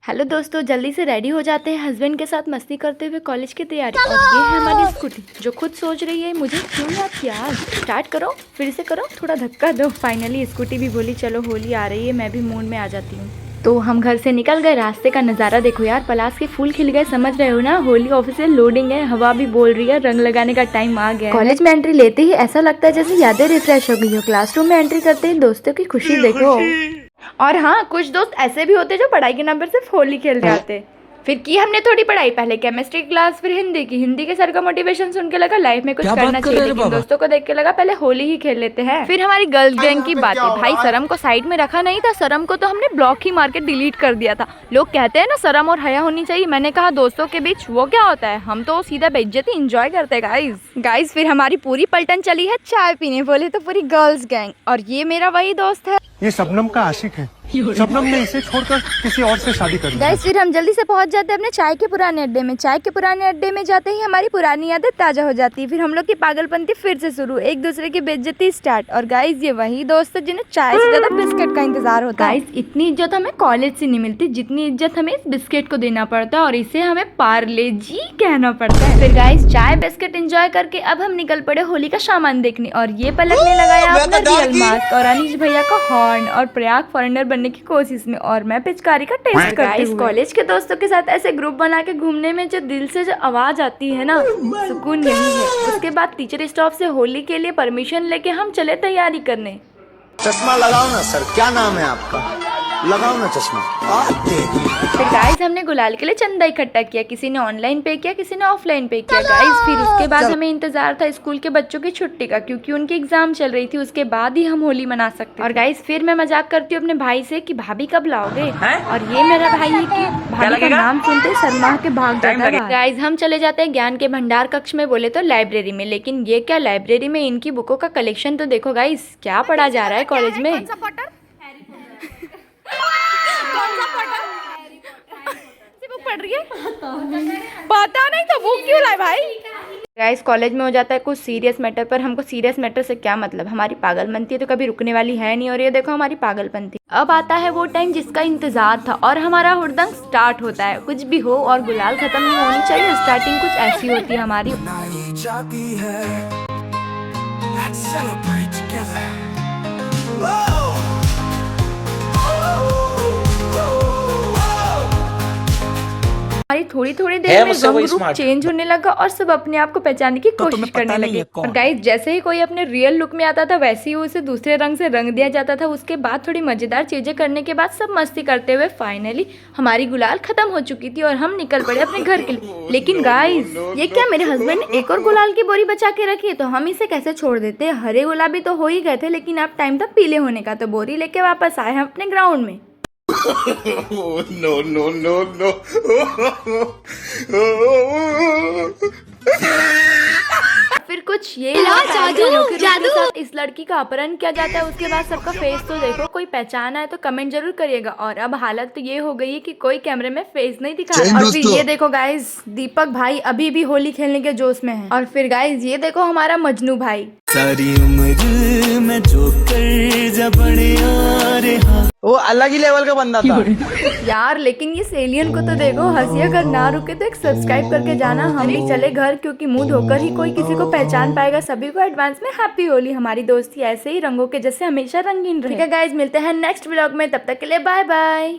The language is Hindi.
हेलो दोस्तों, जल्दी से रेडी हो जाते हैं हस्बैंड के साथ मस्ती करते हुए कॉलेज की तैयारी। और ये है हमारी स्कूटी जो खुद सोच रही है मुझे क्यों याद किया आज। स्टार्ट करो, फिर से करो, थोड़ा धक्का दो। फाइनली स्कूटी भी बोली चलो होली आ रही है, मैं भी मूड में आ जाती हूँ। तो हम घर से निकल गए। रास्ते का नज़ारा देखो यार, पलाश के फूल खिल गए, समझ रहे हो ना। होली ऑफिशियल लोडिंग है, हवा भी बोल रही है रंग लगाने का टाइम आ गया है। कॉलेज में एंट्री लेते ही ऐसा लगता है जैसे यादें रिफ्रेश हो गई हो। क्लासरूम में एंट्री करते ही दोस्तों की खुशी देखो। और हाँ, कुछ दोस्त ऐसे भी होते जो पढ़ाई के नाम पर सिर्फ होली खेलते आते। फिर की हमने थोड़ी पढ़ाई, पहले केमिस्ट्री क्लास, फिर हिंदी की। हिंदी के सर का मोटिवेशन सुन के लगा लाइफ में कुछ करना चाहिए, लेकिन दोस्तों को देख के लगा पहले होली ही खेल लेते हैं। फिर हमारी गर्ल्स गैंग की बातें, भाई शर्म को साइड में रखा नहीं था, शर्म को तो हमने ब्लॉक ही मार के डिलीट कर दिया था। लोग कहते हैं ना शर्म और हया होनी चाहिए, मैंने कहा दोस्तों के बीच वो क्या होता है, हम तो सीधा बेइज्जती एंजॉय करते हैं गाइस। फिर हमारी पूरी पलटन चली है चाय पीने, बोले तो पूरी गर्ल्स गैंग। और ये मेरा वही दोस्त है, ये शबनम का आशिक है। शबनम ने इसे छोड़कर किसी और से शादी कर ली। गाइस फिर हम जल्दी से पहुंच जाते हैं अपने चाय के पुराने अड्डे में। चाय के पुराने अड्डे में जाते ही हमारी पुरानी यादें ताजा हो जाती है। फिर हम लोग की पागलपंती फिर से शुरू, एक दूसरे की बेइज्जती स्टार्ट। और गाइस ये वही दोस्त है जिन्हें चाय से ज्यादा बिस्किट का इंतजार होता है। गाइस इतनी इज्जत हमें कॉलेज से नहीं मिलती जितनी इज्जत हमें इस बिस्किट को देना पड़ता है, और इसे हमें पार्ले जी कहना पड़ता है। फिर गाइस चाय बिस्किट एंजॉय करके अब हम निकल पड़े होली का सामान देखने। और ये पलक ने लगाया अपना रियल मास्क और अनीश भैया का हॉर्न और प्रयाग फॉरेनर बनने की कोशिश में, और मैं पिचकारी का टेस्ट करती हूँ। कॉलेज के दोस्तों के साथ ऐसे ग्रुप बना के घूमने में जो दिल से जो आवाज आती है ना, सुकून यही है। उसके बाद टीचर स्टाफ से होली के लिए परमिशन लेके हम चले तैयारी करने। चश्मा लगाओ ना सर, क्या नाम है आपका, लगाओ ना चश्मा। फिर गाइस हमने गुलाल के लिए चंदा इकट्ठा किया, किसी ने ऑनलाइन पे किया, किसी ने ऑफलाइन पे किया गाइस। फिर उसके बाद हमें इंतजार था स्कूल के बच्चों की छुट्टी का, क्योंकि उनकी एग्जाम चल रही थी, उसके बाद ही हम होली मना सकते। और गाइस फिर मैं मजाक करती हूँ अपने भाई से कि भाभी कब लाओगे, और ये मेरा भाई है कि भाभी का नाम सुनते शर्मा के भाग जाता है। गाइस हम चले जाते हैं ज्ञान के भंडार कक्ष में, बोले तो लाइब्रेरी में, लेकिन ये क्या लाइब्रेरी में इनकी बुकों का कलेक्शन तो देखो गाइस, क्या पढ़ा जा रहा है कॉलेज में। पढ़ रही है पता नहीं तो वो क्यों लाए भाई। गाइस कॉलेज में हो जाता है कुछ सीरियस मैटर, पर हमको सीरियस मैटर से क्या मतलब, हमारी पागलपंती तो कभी रुकने वाली है नहीं। और ये देखो हमारी पागलपंती। अब आता है वो टाइम जिसका इंतजार था, और हमारा हुड़दंग स्टार्ट होता है। कुछ भी हो और गुलाल खत्म नहीं होनी चाहिए, स्टार्टिंग कुछ ऐसी होती है हमारी। थोड़ी थोड़ी देर में रंग रूप चेंज होने लगा और सब अपने आप को पहचानने की कोशिश करने लगे। और गाइस जैसे ही कोई अपने रियल लुक में आता था वैसे ही उसे दूसरे रंग से रंग दिया जाता था। उसके बाद थोड़ी मजेदार चीजें करने के बाद सब मस्ती करते हुए फाइनली हमारी गुलाल खत्म हो चुकी थी और हम निकल पड़े अपने घर के लिए। लेकिन गाइस ये क्या, मेरे हस्बैंड ने एक और गुलाल की बोरी बचा के रखी है, तो हम इसे कैसे छोड़ देते। हरे गुलाबी तो हो ही गए थे, लेकिन अब टाइम था पीले होने का, तो बोरी लेके वापस आए हम अपने ग्राउंड में। No, no, no, no. फिर कुछ ये साथ इस लड़की का अपहरण किया जाता है। उसके बाद सबका फेस तो देखो, कोई पहचाना है तो कमेंट जरूर करिएगा। और अब हालत तो ये हो गई है कि कोई कैमरे में फेस नहीं दिखा रहा। और फिर ये देखो गाइस, दीपक भाई अभी भी होली खेलने के जोश में है। और फिर गाइस ये देखो हमारा मजनू भाई, सारी उम्र में जो कर जब वो अलग ही लेवल का बंदा था यार। लेकिन ये एलियन को तो देखो, हंसी अगर ना रुके तो एक सब्सक्राइब करके जाना। हम भी चले घर, क्योंकि मुंह धोकर ही कोई किसी को पहचान पाएगा। सभी को एडवांस में हैप्पी होली। हमारी दोस्ती ऐसे ही रंगों के जैसे हमेशा रंगीन रहे। ठीक है गाइज, मिलते हैं नेक्स्ट व्लॉग में, तब तक के लिए बाय बाय।